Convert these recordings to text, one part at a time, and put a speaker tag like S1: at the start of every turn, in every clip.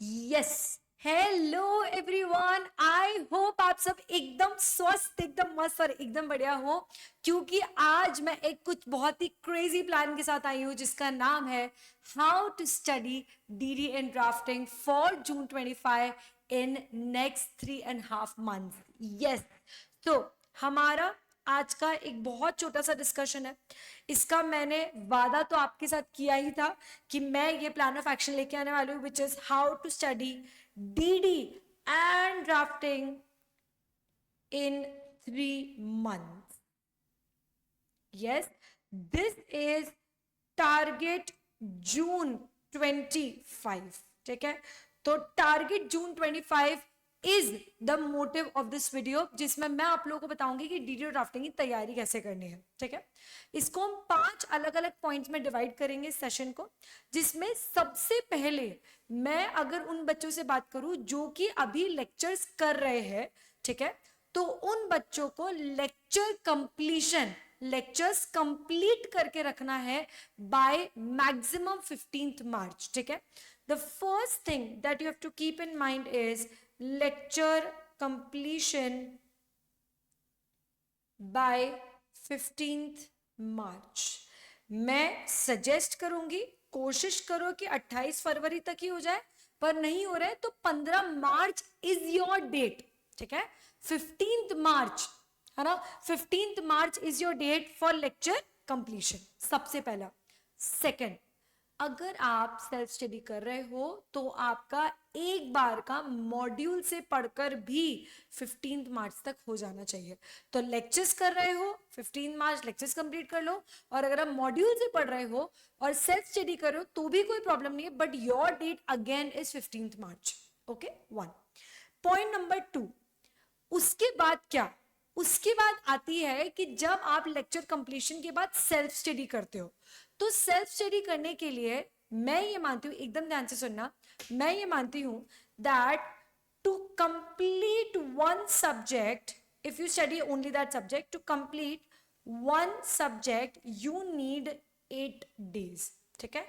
S1: Yes, hello everyone, I hope आप सब एकदम स्वस्थ, एकदम मस्त और एकदम बढ़िया हो, क्योंकि आज मैं एक कुछ बहुत ही क्रेजी प्लान के साथ आई हूँ जिसका नाम है how to study DD and drafting for June 25 in next 3.5 month. Yes, तो हमारा आज का एक बहुत छोटा सा डिस्कशन है। इसका मैंने वादा तो आपके साथ किया ही था कि मैं ये प्लान ऑफ एक्शन लेके आने वाली हूँ, which is how to study DD and drafting in 3 months. Yes, this is target June 25। ठीक है, तो target June 25 is the motive of this video, जिसमें मैं आप लोगों को बताऊंगी कि डीडी ड्राफ्टिंग की तैयारी कैसे करनी है। ठीक है, इसको हम 5 अलग अलग पॉइंट्स में डिवाइड करेंगे सेशन को, जिसमें सबसे पहले मैं अगर उन बच्चों से बात करूं जो कि अभी लेक्चर्स कर रहे हैं, ठीक है, तो उन बच्चों को लेक्चर्स कंप्लीट करके रखना है बाय मैक्सिमम 15th मार्च। ठीक है, the first thing that you have to keep in mind is lecture completion by 15th March. मैं सजेस्ट करूंगी, कोशिश करो कि 28 फरवरी तक ही हो जाए, पर नहीं हो रहा है तो 15 मार्च इज योर डेट। ठीक है, 15th मार्च है ना, 15th March is your date for lecture completion, सबसे पहला। सेकंड, अगर आप सेल्फ स्टडी कर रहे हो तो आपका एक बार का मॉड्यूल से पढ़कर भी 15th मार्च तक हो जाना चाहिए। तो लेक्चर्स कर रहे हो 15 मार्च लेक्चर्स कंप्लीट कर लो, और अगर आप मॉड्यूल से पढ़ रहे हो और सेल्फ स्टडी कर रहे हो तो भी कोई प्रॉब्लम नहीं है, but your date again is 15th March. Okay, 1 point number 2। उसके बाद क्या, उसके बाद आती है कि जब आप लेक्चर कंप्लीशन के बाद सेल्फ स्टडी करते हो, तो सेल्फ स्टडी करने के लिए मैं ये मानती हूं, एकदम ध्यान से सुनना, मैं ये मानती हूं that to complete one subject, if you study only that subject, to complete one subject you need 8 days। ठीक है,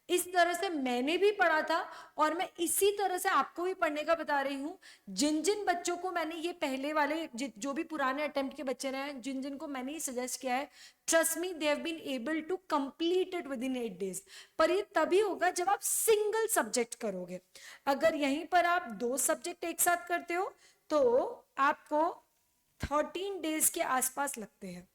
S1: इस तरह से मैंने भी पढ़ा था और मैं इसी तरह से आपको भी पढ़ने का बता रही हूं। जिन जिन बच्चों को मैंने ये पहले वाले जो भी पुराने अटेम्प्ट के बच्चे रहे हैं, जिन जिन को मैंने ये सजेस्ट किया है, trust me they have been able to complete it within 8 days। पर ये तभी होगा जब आप सिंगल सब्जेक्ट करोगे। अगर यहीं पर आप 2 सब्जेक्ट एक साथ करते हो तो आपको 13 days के आसपास लगते हैं।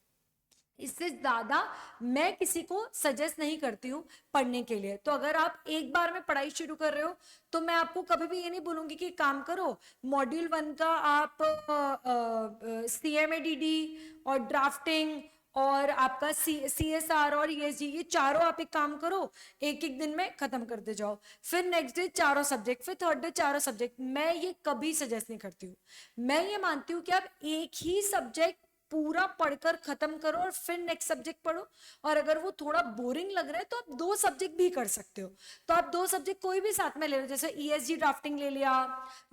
S1: इससे ज्यादा मैं किसी को सजेस्ट नहीं करती हूँ पढ़ने के लिए। तो अगर आप एक बार में पढ़ाई शुरू कर रहे हो तो मैं आपको कभी भी ये नहीं बोलूंगी कि काम करो मॉड्यूल 1 का आप CMADD और ड्राफ्टिंग और आपका CSR और ESG, ये चारों आप एक काम करो, एक एक दिन में खत्म करते जाओ, फिर नेक्स्ट डे चारों सब्जेक्ट, फिर थर्ड डे चारों सब्जेक्ट। मैं ये कभी सजेस्ट नहीं करती हूँ। मैं ये मानती हूँ कि आप एक ही सब्जेक्ट पूरा पढ़कर खत्म करो और फिर नेक्स्ट सब्जेक्ट पढ़ो, और अगर वो थोड़ा बोरिंग लग रहा है तो आप 2 सब्जेक्ट भी कर सकते हो। तो आप 2 सब्जेक्ट कोई भी साथ में ले लो, जैसे ESG ड्राफ्टिंग ले लिया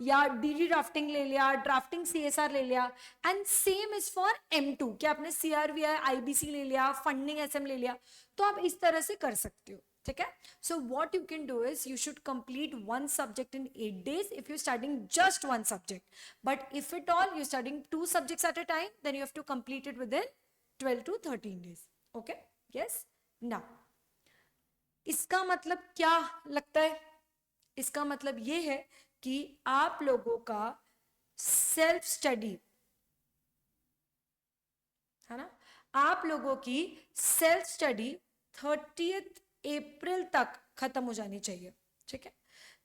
S1: या DD ड्राफ्टिंग ले लिया, ड्राफ्टिंग CSR ले लिया, and same is for M2 कि आपने CRVI IBC ले लिया, फंडिंग SM ले लिया, तो आप इस तरह से कर सकते हो। ठीक है, so what you can do is you should complete one subject in 8 days if you're studying just one subject, but if at all you're studying 2 subjects at a time, then you have to complete it within 12 to 13 days. Okay, yes, now इसका मतलब क्या लगता है? इसका मतलब ये है कि आप लोगों का सेल्फ स्टडी है ना, आप लोगों की सेल्फ स्टडी 30th अप्रैल तक खत्म हो जानी चाहिए। ठीक है,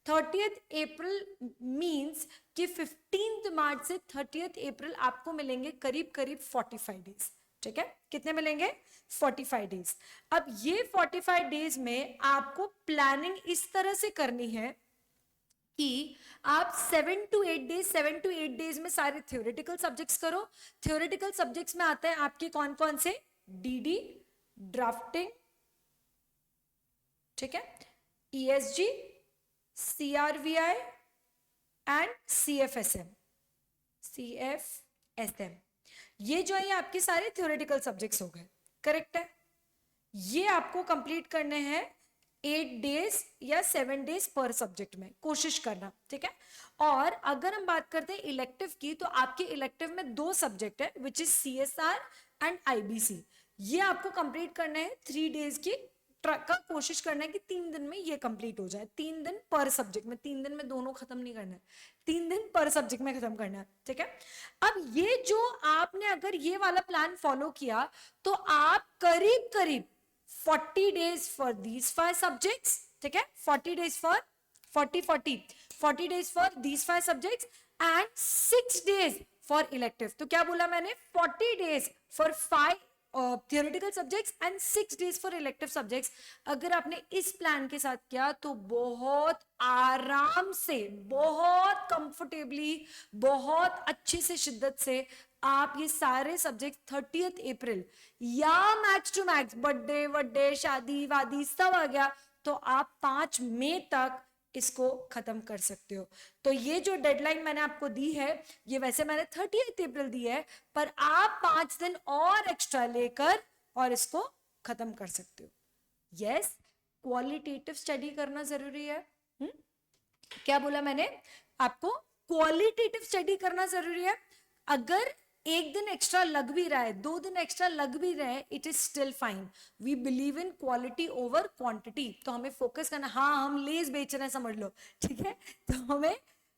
S1: 30th अप्रैल मींस कि 15th मार्च से 30th अप्रैल आपको मिलेंगे करीब करीब 45 डेज। ठीक है, कितने मिलेंगे? 45 डेज। अब ये 45 डेज में आपको प्लानिंग इस तरह से करनी है कि आप 7 to 8 डेज में सारे थ्योरेटिकल सब्जेक्ट्स करो। थ्योरेटिकल सब्जेक्ट्स में आते हैं आपके कौन कौन से? डीडी, ड्राफ्टिंग, ठीक है, ESG, CRVI एंड CFSM। ये जो है ये आपके सारे थ्योरेटिकल सब्जेक्ट्स हो गए, करेक्ट है? ये आपको कंप्लीट करने हैं 8 डेज या 7 डेज पर सब्जेक्ट में कोशिश करना, ठीक है। और अगर हम बात करते हैं इलेक्टिव की, तो आपके इलेक्टिव में 2 सब्जेक्ट है which is CSR and IBC। ये आपको कंप्लीट करना है 3 डेज की का कोशिश करना है कि 3 दिन में ये कंप्लीट हो जाए। 3 दिन पर सब्जेक्ट में, 3 दिन में दोनों खत्म नहीं करना है, 3 दिन पर सब्जेक्ट में खत्म करना है, ठीक है। अब ये जो आपने अगर ये वाला प्लान फॉलो किया तो आप करीब करीब 40 days for these 5 subjects, ठीक है, 40 days for 40 days for these 5 subjects and 6 days for elective। तो क्या बोला मैंने, 40 days for 5 theoretical subjects and 6 days for elective subjects। अगर आपने इस प्लान के साथ किया तो बहुत आराम से, बहुत कंफर्टेबली, बहुत अच्छे से, शिद्दत से आप ये सारे सब्जेक्ट 30 अप्रैल या मैक्स टू मैक्स बर्थडे वड्डे शादी वादी सब आ गया तो आप 5 मई तक इसको खत्म कर सकते हो। तो ये जो डेडलाइन मैंने आपको दी है, ये वैसे मैंने 30 अप्रैल दी है, पर आप 5 दिन और एक्स्ट्रा लेकर और इसको खत्म कर सकते हो। यस, क्वालिटेटिव स्टडी करना जरूरी है। क्या बोला मैंने आपको, क्वालिटेटिव स्टडी करना जरूरी है। अगर 1 दिन एक्स्ट्रा लग भी रहा है, 2 दिन एक्स्ट्रा लग भी रहे हैं, it is still fine. We believe in quality over quantity. तो हमें फोकस करना, हाँ हम लेस बेच रहे हैं समझ लो, ठीक है, तो हमें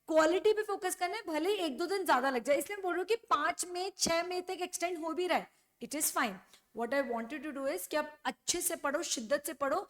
S1: क्वालिटी पे फोकस करना है, भले 1-2 दिन ज्यादा लग जाए। इसलिए बोल रहा हूँ कि 5 मई 6 मई तक एक्सटेंड हो भी रहा है, it is fine. What I wanted to do is कि आप अच्छे से पढ़ो, शिद्दत से पढ़ो,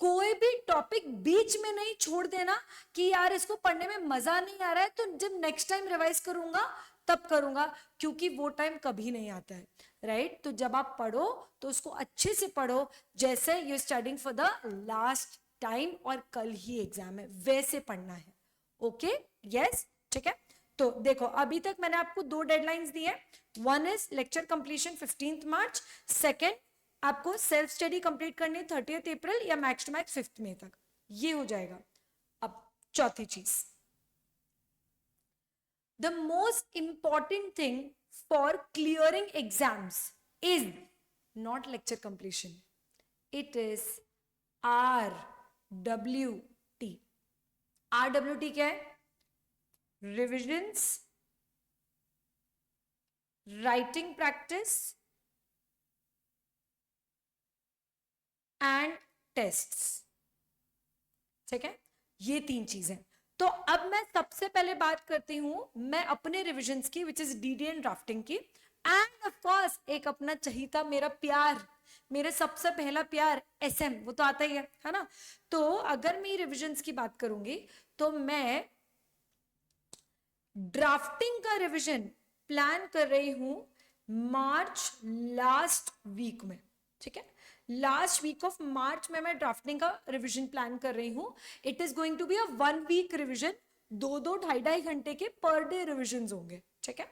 S1: कोई भी टॉपिक बीच में नहीं छोड़ देना कि यार इसको पढ़ने में मजा नहीं आ रहा है तो जब नेक्स्ट टाइम रिवाइज करूंगा तब करूंगा, क्योंकि वो टाइम कभी नहीं आता है, राइट। तो जब आप पढ़ो तो उसको अच्छे से पढ़ो, जैसे you studying for the last time और कल ही एग्जाम है वैसे पढ़ना है। ओके, यस, ठीक है। तो देखो अभी तक मैंने आपको 2 डेडलाइंस दी है। One is lecture completion 15 March, second आपको सेल्फ स्टडी कंप्लीट करनी है 30 अप्रैल या मैक्स टू मैक्स 5 मई तक, ये हो जाएगा। अब चौथी चीज, the most important thing for clearing exams is not lecture completion, it is RWT। RWT क्या है, revisions, writing practice and tests, ठीक है, ये 3 चीजें। तो अब मैं सबसे पहले बात करती हूं मैं अपने रिविजन्स की, which is DD and drafting की, एंड ऑफ कोर्स एक अपना चहीता मेरा प्यार, मेरे सबसे पहला प्यार SM, वो तो आता ही है ना। तो अगर मैं रिविजन्स की बात करूंगी तो मैं ड्राफ्टिंग का रिविजन प्लान कर रही हूं मार्च लास्ट वीक में, ठीक है, लास्ट वीक ऑफ मार्च में मैं ड्राफ्टिंग का रिवीजन प्लान कर रही हूं। It is going to be a 1 week revision, 2-2 2.5 घंटे के पर डे रिविजन होंगे, ठीक है।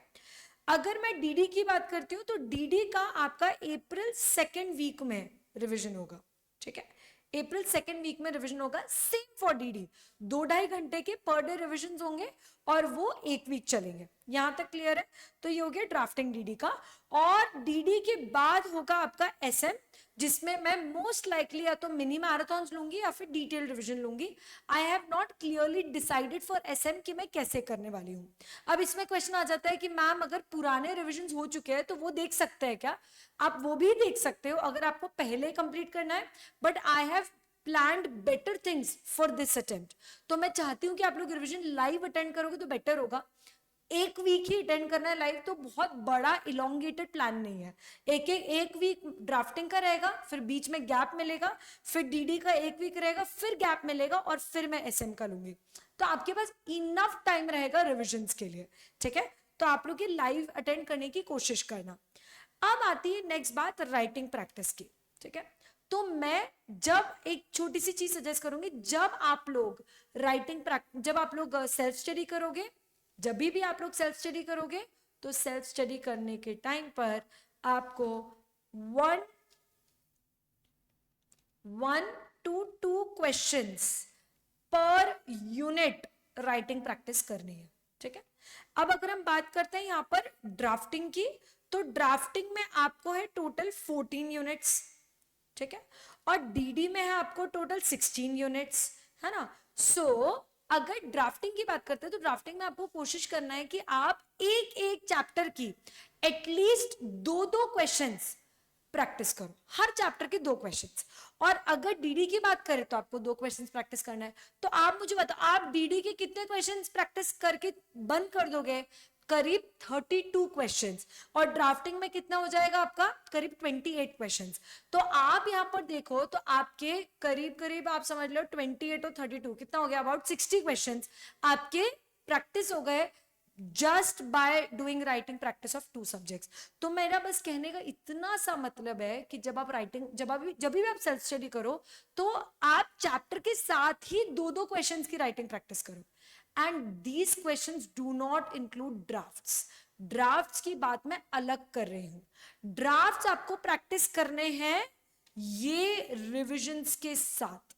S1: अगर मैं डीडी की बात करती हूँ तो डीडी का आपका अप्रैल 2nd वीक में रिविजन होगा, ठीक है, अप्रैल 2nd वीक में रिविजन होगा। सेम फॉर डीडी, 2-2.5 घंटे के पर डे रिविजन होंगे और वो 1 वीक चलेंगे। यहां तक क्लियर है। तो ये हो गया ड्राफ्टिंग डीडी का। और डीडी के बाद होगा आपका SM, जिसमें मैं मोस्ट लाइकली या तो मिनी मैराथन लूंगी या फिर डिटेल रिवीजन लूंगी। I have not clearly decided for SM कि मैं कैसे करने वाली हूँ। अब इसमें क्वेश्चन आ जाता है कि मैम अगर पुराने रिविजन हो चुके हैं तो वो देख सकते हैं क्या? आप वो भी देख सकते हो अगर आपको पहले कंप्लीट करना है, but I have planned better things for this attempt. तो मैं चाहती हूँ कि आप लोग रिविजन लाइव अटेंड करोगे तो बेटर होगा। 1 वीक ही अटेंड करना है लाइव, तो बहुत बड़ा इलोंगेटेड प्लान नहीं है। एक वीक ड्राफ्टिंग का रहेगा, फिर बीच में गैप मिलेगा, फिर डीडी का 1 वीक रहेगा, फिर गैप मिलेगा और फिर मैं SM का लूंगी। तो आपके पास इनफ टाइम रहेगा रिविजन्स के लिए, ठीक है। तो आप लोग ये लाइव अटेंड करने की कोशिश करना। अब आती है नेक्स्ट बात राइटिंग प्रैक्टिस की, ठीक है। तो मैं जब एक छोटी सी चीज सजेस्ट करूंगी, जब आप लोग जब आप लोग सेल्फ स्टडी करोगे, जब भी आप लोग सेल्फ स्टडी करोगे तो सेल्फ स्टडी करने के टाइम पर आपको 1 to 2 questions per unit writing practice करनी है, ठीक है। अब अगर हम बात करते हैं यहां पर ड्राफ्टिंग की, तो ड्राफ्टिंग में आपको है टोटल 14 यूनिट्स, ठीक है। और डीडी में है आपको टोटल 16 यूनिट्स, है ना। सो अगर ड्राफ्टिंग की बात करते हैं तो ड्राफ्टिंग में आपको कोशिश करना है कि आप एक एक चैप्टर की एटलीस्ट 2-2 क्वेश्चंस प्रैक्टिस करो, हर चैप्टर के 2 क्वेश्चंस। और अगर डीडी की बात करें तो आपको 2 क्वेश्चंस प्रैक्टिस करना है। तो आप मुझे बताओ, आप डीडी के कितने क्वेश्चंस प्रैक्टिस करके बंद कर दोगे? करीब 32 क्वेश्चंस। और ड्राफ्टिंग में कितना हो जाएगा आपका? करीब 28 क्वेश्चंस। तो आप यहां पर देखो तो आपके करीब करीब आप समझ लो 28 और 32 कितना हो गया? अबाउट 60 क्वेश्चंस आपके प्रैक्टिस हो गए just by doing writing practice of 2 subjects. तो मेरा बस कहने का इतना सा मतलब है कि जब आप राइटिंग जब भी आप सेल्फ स्टडी करो तो आप चैप्टर के साथ ही 2-2 क्वेश्चंस की राइटिंग प्रैक्टिस करो। And these questions do not include drafts. Drafts की बात मैं अलग कर रही हूं। ड्राफ्ट्स आपको प्रैक्टिस करने हैं ये रिविजन्स के साथ,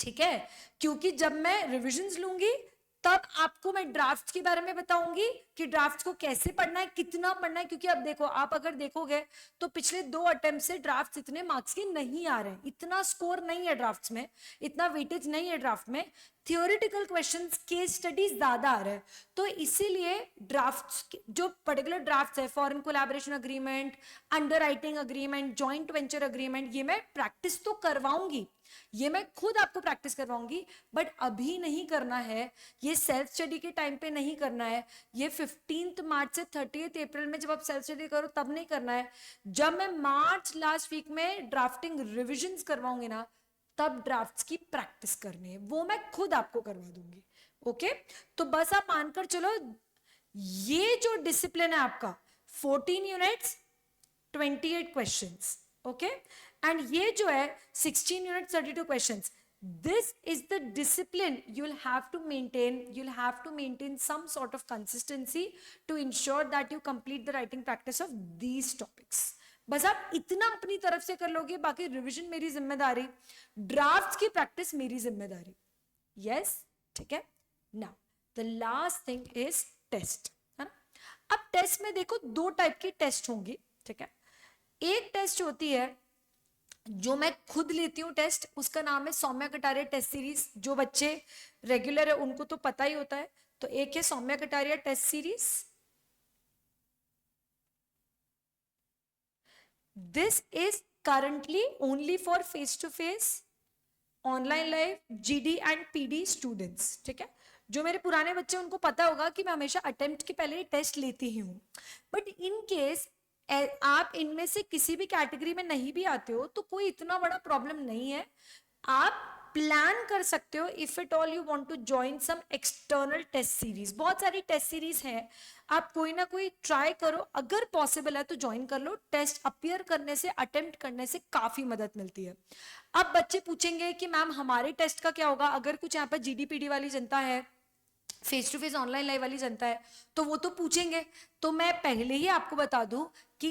S1: ठीक है। क्योंकि जब मैं रिविजन्स लूंगी तब आपको मैं ड्राफ्ट्स के बारे में बताऊंगी कि ड्राफ्ट्स को कैसे पढ़ना है, कितना पढ़ना है। क्योंकि अब देखो, आप अगर देखोगे तो पिछले 2 अटेम्प्ट से ड्राफ्ट्स इतने मार्क्स के नहीं आ रहे हैं, इतना स्कोर नहीं है ड्राफ्ट्स में, इतना वेटेज नहीं है ड्राफ्ट में। थियोरिटिकल क्वेश्चंस, केस स्टडी ज्यादा आ रहा है। तो इसीलिए ड्राफ्ट्स, जो पर्टिकुलर ड्राफ्ट्स है, foreign collaboration agreement, under writing agreement, joint venture agreement, ये मैं प्रैक्टिस तो करवाऊंगी, ये मैं खुद आपको प्रैक्टिस करवाऊंगी, बट अभी नहीं करना है, ये सेल्फ स्टडी के टाइम पे नहीं करना है। ये 15 मार्च से 30 अप्रैल में जब आप सेल्फ स्टडी करो तब नहीं करना है। जब मैं मार्च लास्ट वीक में ड्राफ्टिंग रिविजन्स करवाऊंगी ना, तब ड्राफ्ट्स की प्रैक्टिस करनी है, वो मैं खुद आपको करवा दूंगी। ओके, तो बस आप मानकर चलो, ये जो डिसिप्लिन है आपका 14 यूनिट्स 28 क्वेश्चंस, ओके, एंड ये जो है 16 units 32 questions, this is the discipline you'll have to maintain. You'll have to maintain some sort of consistency to ensure that you complete the writing practice of these topics. बस आप इतना अपनी तरफ से कर लोगे, बाकी रिवीजन मेरी जिम्मेदारी, ड्राफ्ट्स की प्रैक्टिस मेरी जिम्मेदारी। यस, ठीक है। Now the last thing is test, है ना। अब टेस्ट में देखो 2 टाइप की टेस्ट होंगी, ठीक है। एक टेस्ट होती है जो मैं खुद लेती हूँ टेस्ट, उसका नाम है सौम्या कटारिया टेस्ट सीरीज। जो बच्चे रेगुलर है उनको तो पता ही होता है। तो एक है Saumya Kataria test series, this is currently only for face to face online live GD and PD students, ठीक है। जो मेरे पुराने बच्चे उनको पता होगा कि मैं हमेशा अटेम्प्ट के पहले टेस्ट लेती ही हूँ। बट इन केस आप इनमें से किसी भी कैटेगरी में नहीं भी आते हो तो कोई इतना बड़ा प्रॉब्लम नहीं है। आप प्लान कर सकते हो if it all you want to join some external test series. बहुत सारी टेस्ट सीरीज हैं, आप कोई ना कोई ट्राई करो, अगर पॉसिबल है तो ज्वाइन कर लो। टेस्ट अपीयर करने से, अटेम्प्ट करने से काफी मदद मिलती है। अब बच्चे पूछेंगे कि मैम हमारे टेस्ट का क्या होगा? अगर कुछ यहाँ पर जीडीपीडी वाली जनता है, face to face online live वाली जनता है, तो वो तो पूछेंगे। तो मैं पहले ही आपको बता दूं कि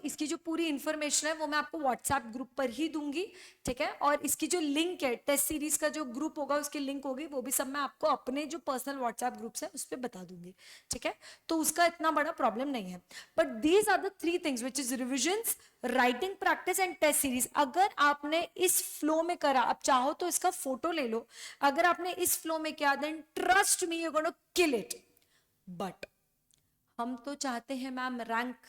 S1: इसकी जो पूरी इंफॉर्मेशन है वो मैं आपको व्हाट्सएप ग्रुप पर ही दूंगी, ठीक है। और इसकी जो लिंक है, टेस्ट सीरीज का जो ग्रुप होगा उसकी लिंक होगी, वो भी सब मैं आपको अपने जो पर्सनल व्हाट्सएप ग्रुप्स है उस पर बता दूंगी, ठीक है। तो उसका इतना बड़ा प्रॉब्लम नहीं है। But these are the 3 things which is revisions, writing practice and test series. अगर आपने इस फ्लो में करा, आप चाहो तो इसका फोटो ले लो, अगर आपने इस फ्लो में किया, then trust me you are gonna kill it. But हम तो चाहते हैं मैम रैंक